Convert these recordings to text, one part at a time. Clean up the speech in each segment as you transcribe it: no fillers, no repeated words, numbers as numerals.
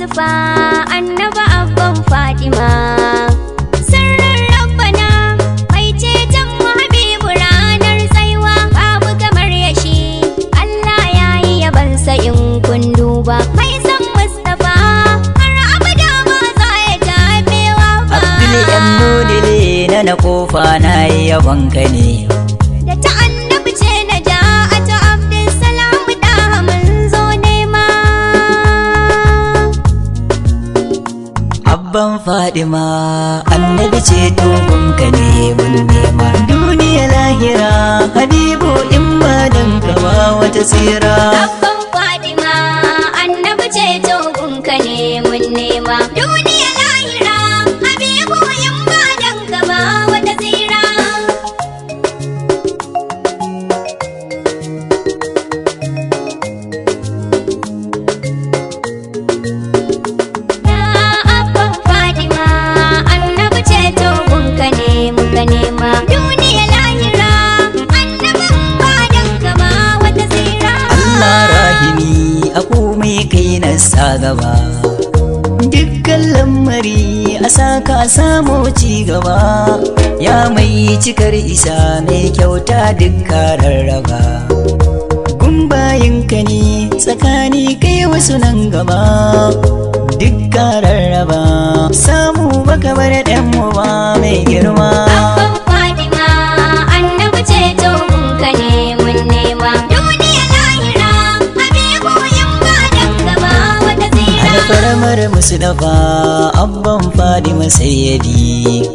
Mustapha annaba abban Fatima sirrin rabbana mai ceton mu Habibu ranar tsaiwa babu kamar yashi Allah yayi yabansa in kun duba mai san Mustapha har abada ba za ya tabewa ba Abdul yan modile na kofa na yabanka ne da ta annabi ce na ja a ta Abdul Salam da mun zo nema Abban Fadima annabi ce dogonka ne mun nema duniya lahira Habibu in ba dan ka ba wata tsira abban Fatima annabi ce dogonka ne mun nema duniya lahira Habibu in ba dan ka ba wata tsira sa gaba dukkan lamari a saka samu ci gaba ya mai cikar isa mai kyauta dukkan rarraba gumbayinka ne tsakani kai wasu nan gaba dukkan rarraba samu baka bar ɗan mu ba mai girma faramar Mustapha abban Fadima sayyadi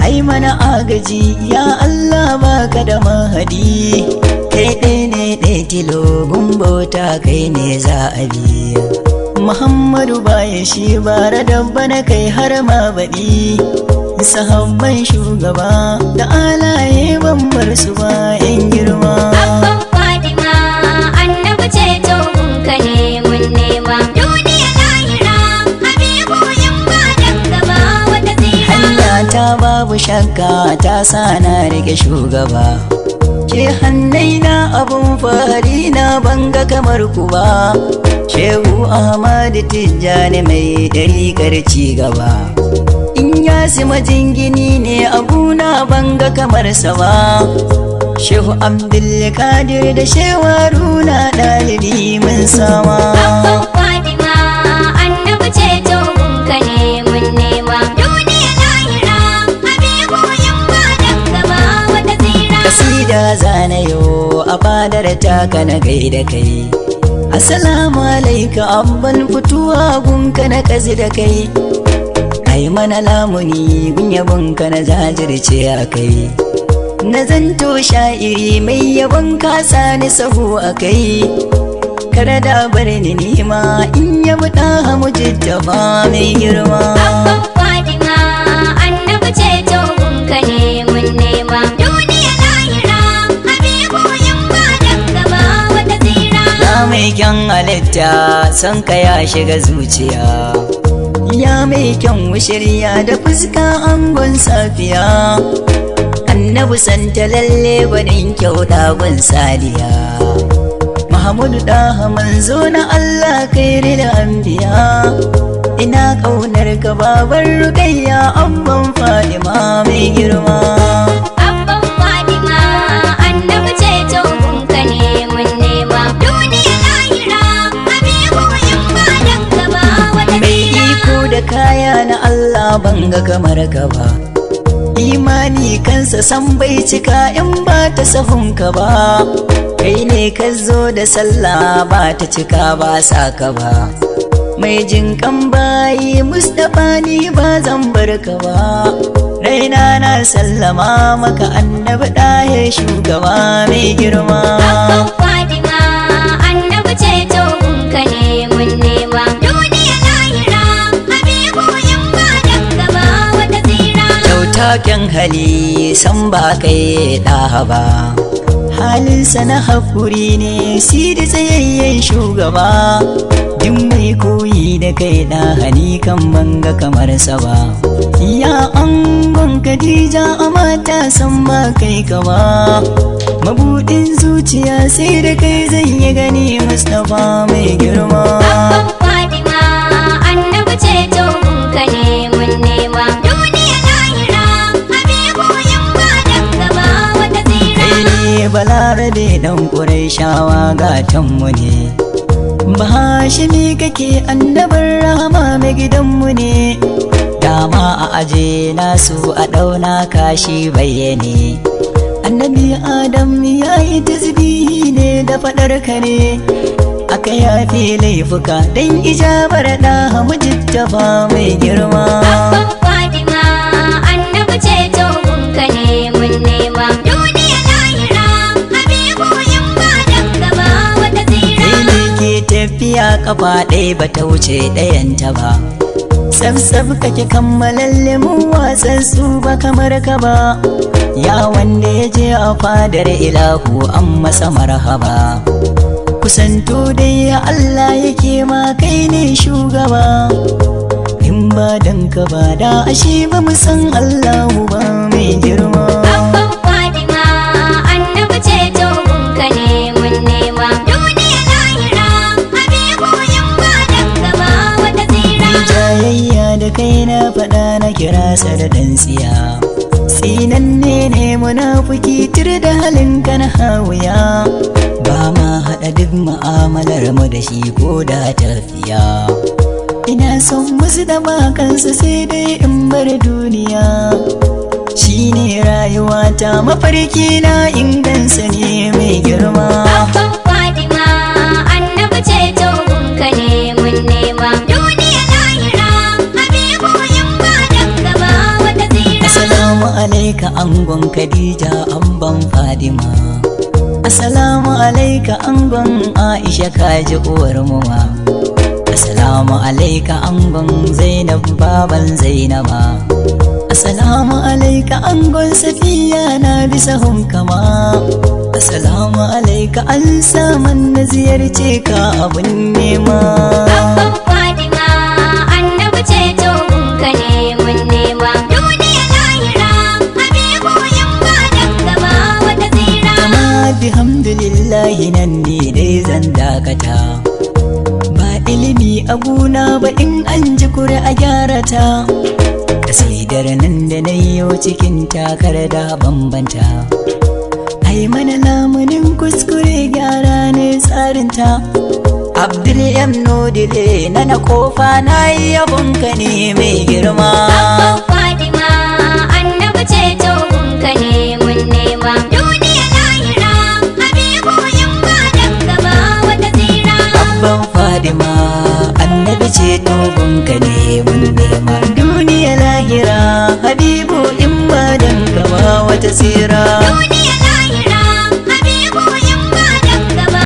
ai mana agaji ya Allah baka da mahadi kai ɗaya ne ɗaya tilo gumbauta kai ne za a bi Muhammadu baya shi bara dabba na kai har ma baɗi sahabban shugaba da alaye ban bar su ba yan girma abban Fadima annabi ce togunka ne mun nema ta babu shakka ta sana rike shugaba ke hannaina abun fari na banga kamar ku ba Shehu Ahmad Tijjani mai ɗariƙar ci gaba in ya sima jingini ne abuna banga kamar sa ba Shehu Abdul Qadir da Shehu Haruna ɗalibi mun sama abban Fatima annabi ce togunka ne mun nema kasida zana yau a fadar taka na gaida kai assalamu alaika abban fituwa gunka na kazi da kai ai mana lamuni gun yabonka na jajirce a kai na zanto sha'iri mai yabon kasa ni sahu a kai kada da bar ni nima in yabi ɗaha mujiddafa mai girma abban Fatima annabi ce togunka ne mun nema mai kyan halitta son ka ya shiga zuciya ya mai kyan wushirya da fuska angon safiya annabi santa lalle gwanin kyauta gun sadiya Muhammadu daha manzo na Allah kairi da anbiya ina kaunar ka babar Rukayya abban Fadima mai girma abban Fadima annabi ce togunka ne mun nema da kaya na Allah banga kamar ka ba imani kansa san bai cika in ba ta sahunka ba kai ne ka zo da sallah ba ta cika ba saka ba mai jinkan bayi Mustapha ni ba zan bar ka ba raina na sallama maka annabi ɗahe shugaba mai girma abban Fatima annabi ce togunka ne mun nema taken hali san ba kai ɗaha ba halinsa na haƙuri ne si da tsayayyen shugaba duk mai koyi da kai ɗaha ni kan banga kamar sa ba ya angon Khadija a mata san ba kai ka ba mabuɗin zuciya sai da kai zan yi gani Mustapha mai girma abban Fatima balarabe dan Qurayshawa gatanmu ne. Bahashimi kake annabin rahama mai gidanmu ne. Dama a aje nasu a ɗauna kashi bayyane. Annabi Adam ya yi tasbihi ne da faɗar ka ne. Aka yafe laifuka dan ijabar da Mujittaba mai girma. Abban Fatima annabi ce gunka ne mun nema. Duniya lahira Habibu in ba dan gaba wata tsira. Kai ne ke tafiya kafa ɗaya ba ta wuce ɗayanta ba. Sab kake kammalalle mu wasan su ba kamar ka ba. Ya wanda ya je a fadar ilahu an masa marhaba. Kusanto dai ya Allah yake ma kai ne shugaba. In ba dan ka ba da ashe ba mu san Allahu ba mai girma. Abban Fatima annabi ce gunka ne mun nema. Duniya lahira Habibu in ba dan gaba wata tsira. Jayayya da kai na faɗa na kira sa da dan tsiya. Tsinanne ne munafiki tir da halin ka na hawiya. Ba ma haɗa duk mu'amalar mu da shi ko da tafiya. Ina son musu da makansa sai dai in bar duniya. Shi ne rayuwata mafarki na ingansa ne mai girma. Abban Fatima annabi ce gunka ne mun nema. Duniya lahira Habibu in ba dan gaba wata tsira. Assalamu alaika angon Khadija amban Fadima. Assalamu alaika angon Aisha kaji uwar muwa. Assalamu alaika angon Zainab baban Zainaba. Assalamu alaika angon Safiya na bisa hunkama. Assalamu alaika an saman na ziyarce ka abun nema. Abban Fatima annabi ce gunka ne mun nema. Duniya lahira Habibu in ba dan gaba wata tsira. Kama bihamdulillahi nan ne dai zan dakata. Ba ilimi a guna ba in an ji kuri a gyara ta. Kasidar nan da na yi cikin takar da bambanta. Ai mana lamunin kuskure gyara ne tsarinta. Abdul Nodile na kofa na yi yabonka ne mai girma. Abban Fatima annabi ce gunka ne mun nema. Duniya lahira Habibu in ba dan gaba wata tsira. Abban Fadima annabi ce gunka ne mun nema. Duniya lahira Habibu in ba dan gaba wata tsira. Duniya